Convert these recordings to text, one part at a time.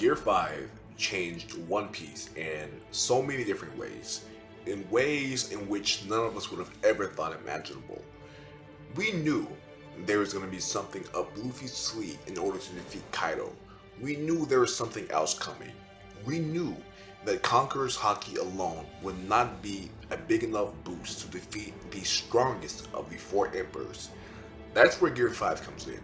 Gear 5 changed One Piece in so many different ways, in ways in which none of us would have ever thought imaginable. We knew there was going to be something up Luffy's sleeve in order to defeat Kaido. We knew there was something else coming. We knew that Conqueror's Haki alone would not be a big enough boost to defeat the strongest of the four emperors. That's where Gear 5 comes in.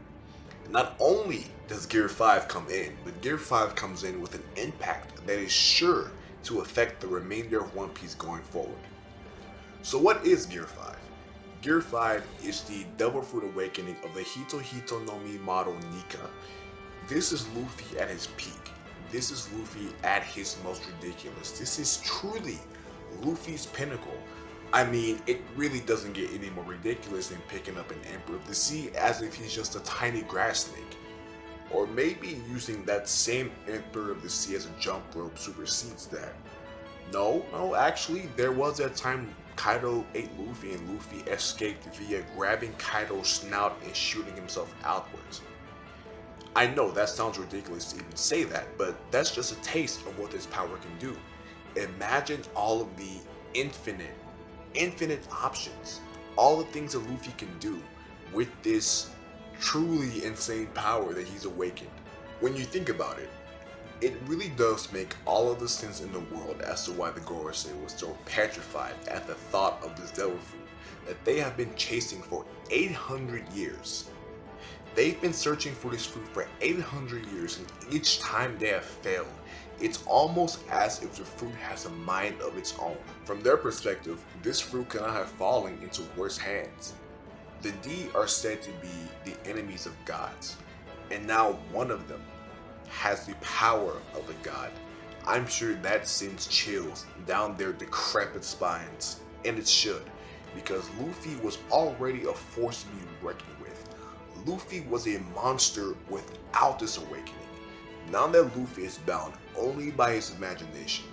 Not only does Gear 5 come in, but Gear 5 comes in with an impact that is sure to affect the remainder of One Piece going forward. So what is Gear 5? Gear 5 is the Devil Fruit Awakening of the Hito Hito no Mi model Nika. This is Luffy at his peak. This is Luffy at his most ridiculous. This is truly Luffy's pinnacle. I mean, it really doesn't get any more ridiculous than picking up an Emperor of the Sea as if he's just a tiny grass snake. Or maybe using that same Emperor of the Sea as a jump rope supersedes that. No, actually, there was that time Kaido ate Luffy and Luffy escaped via grabbing Kaido's snout and shooting himself outwards. I know that sounds ridiculous to even say that, but that's just a taste of what this power can do. Imagine all of the infinite options, all the things that Luffy can do with this truly insane power that he's awakened. When you think about it, it really does make all of the sense in the world as to why the Gorosei was so petrified at the thought of this devil fruit that they have been chasing for 800 years. They've been searching for this fruit for 800 years, and each time they have failed. It's almost as if the fruit has a mind of its own. From their perspective, this fruit cannot have fallen into worse hands. The D are said to be the enemies of gods, and now one of them has the power of a god. I'm sure that sends chills down their decrepit spines, and it should, because Luffy was already a force to be reckoned with. Luffy was a monster without this awakening. Now that Luffy is bound only by his imagination,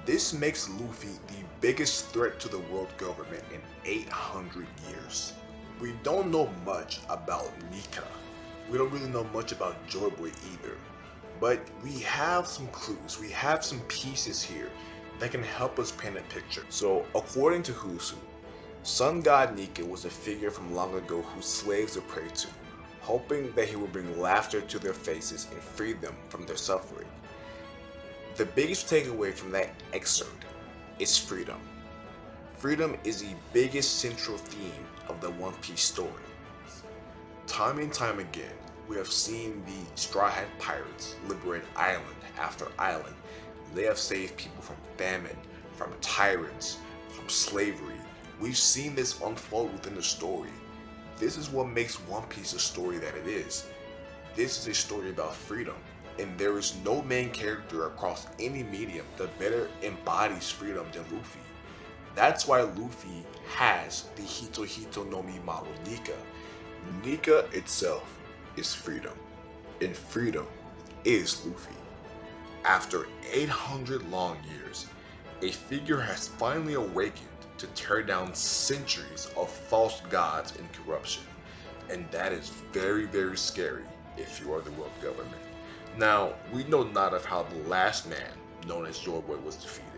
this makes Luffy the biggest threat to the world government in 800 years. We don't know much about Nika. We don't really know much about Joy Boy either. But we have some clues, we have some pieces here that can help us paint a picture. So according to Husu, Sun God Nika was a figure from long ago whose slaves are prayed to, hoping that he would bring laughter to their faces and free them from their suffering. The biggest takeaway from that excerpt is freedom. Freedom is the biggest central theme of the One Piece story. Time and time again, we have seen the Straw Hat Pirates liberate island after island. They have saved people from famine, from tyrants, from slavery. We've seen this unfold within the story. This is what makes One Piece a story that it is. This is a story about freedom, and there is no main character across any medium that better embodies freedom than Luffy. That's why Luffy has the Hito Hito no Mi model Nika. Nika itself is freedom, and freedom is Luffy. After 800 long years, a figure has finally awakened to tear down centuries of false gods and corruption, and that is very, very scary if you are the world government. Now, we know not of how the last man, known as Joy Boy, was defeated,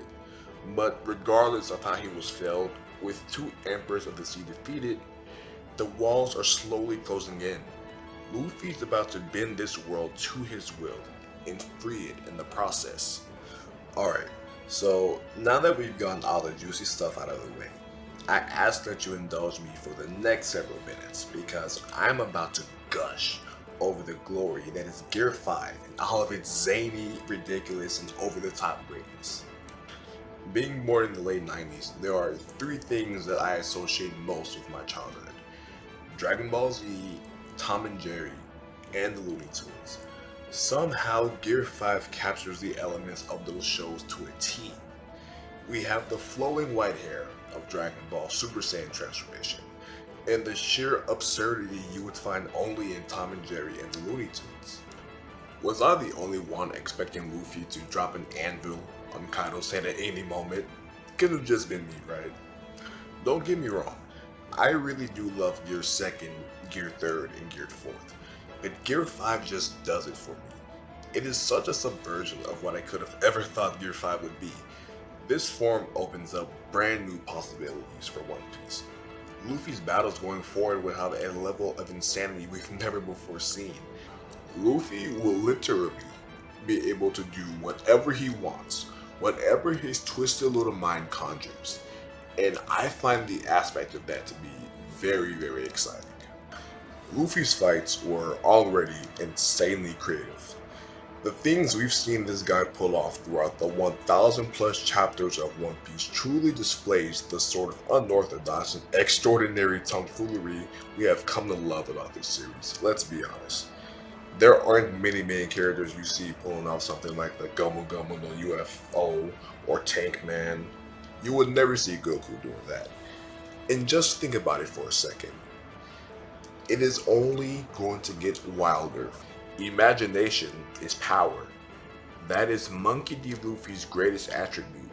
but regardless of how he was felled, with two emperors of the sea defeated, the walls are slowly closing in. Luffy's about to bend this world to his will and free it in the process. Alright, so now that we've gotten all the juicy stuff out of the way, I ask that you indulge me for the next several minutes because I'm about to gush over the glory that is Gear 5 and all of its zany, ridiculous, and over-the-top greatness. Being born in the late 90s, there are three things that I associate most with my childhood: Dragon Ball Z, Tom and Jerry, and the Looney Tunes. Somehow Gear 5 captures the elements of those shows to a T. We have the flowing white hair of Dragon Ball Super Saiyan transformation, and the sheer absurdity you would find only in Tom and Jerry and the Looney Tunes. Was I the only one expecting Luffy to drop an anvil on Kaido's head at any moment? Could have just been me, right? Don't get me wrong, I really do love Gear 2nd, Gear 3rd, and Gear 4th, but Gear 5 just does it for me. It is such a subversion of what I could have ever thought Gear 5 would be. This form opens up brand new possibilities for One Piece. Luffy's battles going forward will have a level of insanity we've never before seen. Luffy will literally be able to do whatever he wants, whatever his twisted little mind conjures. And I find the aspect of that to be very, very exciting. Luffy's fights were already insanely creative. The things we've seen this guy pull off throughout the 1000 plus chapters of One Piece truly displays the sort of unorthodox and extraordinary tomfoolery we have come to love about this series. Let's be honest. There aren't many main characters you see pulling off something like the Gomu Gomu no UFO or Tank Man. You would never see Goku doing that. And just think about it for a second. It is only going to get wilder. Imagination is power. That is Monkey D. Luffy's greatest attribute,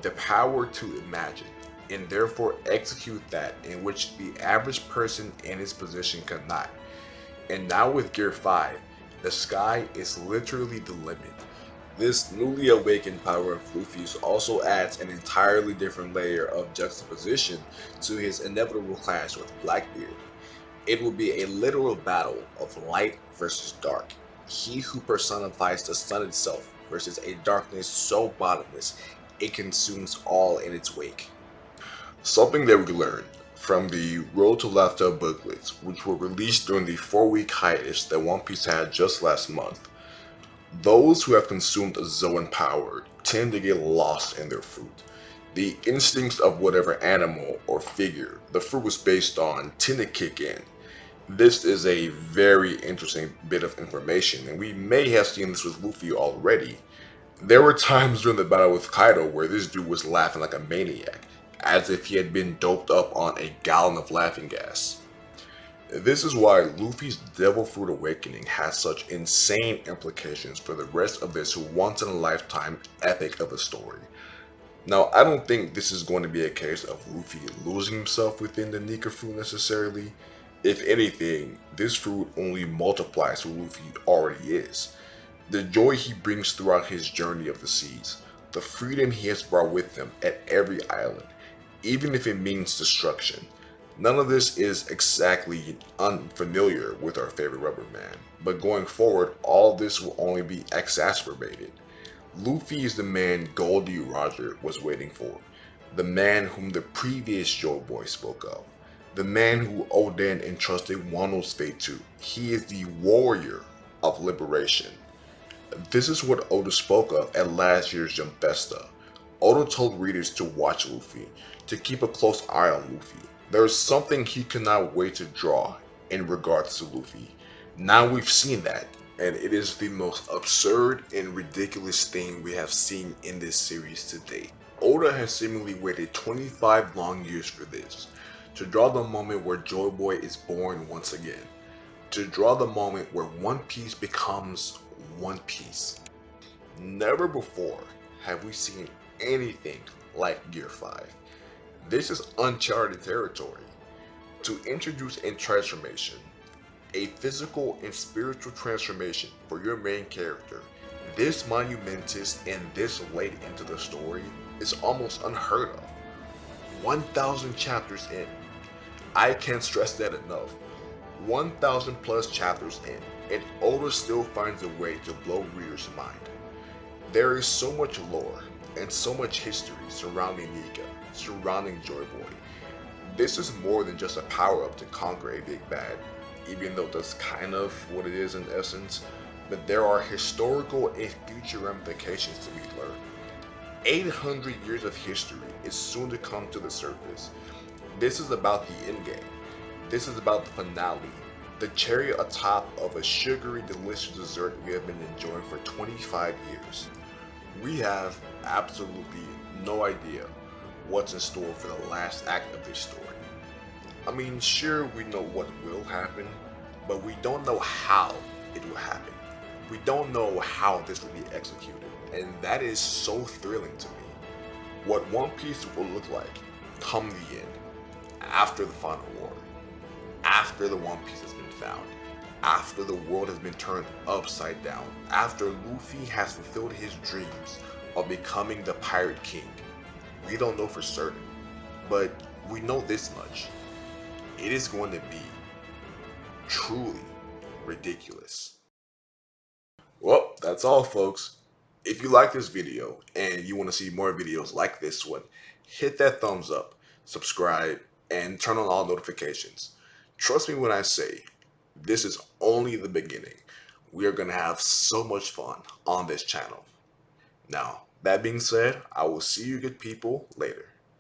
the power to imagine, and therefore execute that in which the average person in his position cannot. And now with Gear 5, the sky is literally the limit. This newly awakened power of Luffy's also adds an entirely different layer of juxtaposition to his inevitable clash with Blackbeard. It will be a literal battle of light versus dark. He who personifies the sun itself versus a darkness so bottomless it consumes all in its wake. Something that we learned from the Road to Laughter booklets, which were released during the 4-week hiatus that One Piece had just last month. Those who have consumed Zoan power tend to get lost in their fruit. The instincts of whatever animal or figure the fruit was based on tend to kick in. This is a very interesting bit of information, and we may have seen this with Luffy already. There were times during the battle with Kaido where this dude was laughing like a maniac, as if he had been doped up on a gallon of laughing gas. This is why Luffy's Devil Fruit Awakening has such insane implications for the rest of this once-in-a-lifetime epic of a story. Now, I don't think this is going to be a case of Luffy losing himself within the Nika Fruit necessarily. If anything, this fruit only multiplies who Luffy already is. The joy he brings throughout his journey of the seas, the freedom he has brought with him at every island, even if it means destruction. None of this is exactly unfamiliar with our favorite rubber man, but going forward, all this will only be exacerbated. Luffy is the man Goldie Roger was waiting for, the man whom the previous Joe Boy spoke of, the man who Oden entrusted Wano's fate to. He is the warrior of liberation. This is what Oda spoke of at last year's Jump Festa. Oda told readers to watch Luffy, to keep a close eye on Luffy. There is something he cannot wait to draw in regards to Luffy. Now we've seen that, and it is the most absurd and ridiculous thing we have seen in this series to date. Oda has seemingly waited 25 long years for this, to draw the moment where Joy Boy is born once again, to draw the moment where One Piece becomes One Piece. Never before have we seen anything like Gear 5. This is uncharted territory. To introduce a transformation, a physical and spiritual transformation for your main character, this monumentous and this late into the story is almost unheard of. 1,000 chapters in. I can't stress that enough. 1,000 plus chapters in, and Oda still finds a way to blow readers' mind. There is so much lore and so much history surrounding Nika, surrounding Joy Boy. This is more than just a power-up to conquer a big bad, even though that's kind of what it is in essence, but there are historical and future ramifications to be learned. 800 years of history is soon to come to the surface. This is about the endgame. This is about the finale, the cherry atop of a sugary, delicious dessert we have been enjoying for 25 years. We have absolutely no idea what's in store for the last act of this story. I mean, sure, we know what will happen, but we don't know how it will happen. We don't know how this will be executed, and that is so thrilling to me. What One Piece will look like come the end, after the final war, after the One Piece has been found, after the world has been turned upside down, after Luffy has fulfilled his dreams of becoming the Pirate King. We don't know for certain, but we know this much. It is going to be truly ridiculous. Well, that's all, folks. If you like this video and you want to see more videos like this one, hit that thumbs up, subscribe, and turn on all notifications. Trust me when I say, this is only the beginning. We are going to have so much fun on this channel. Now, that being said, I will see you good people later.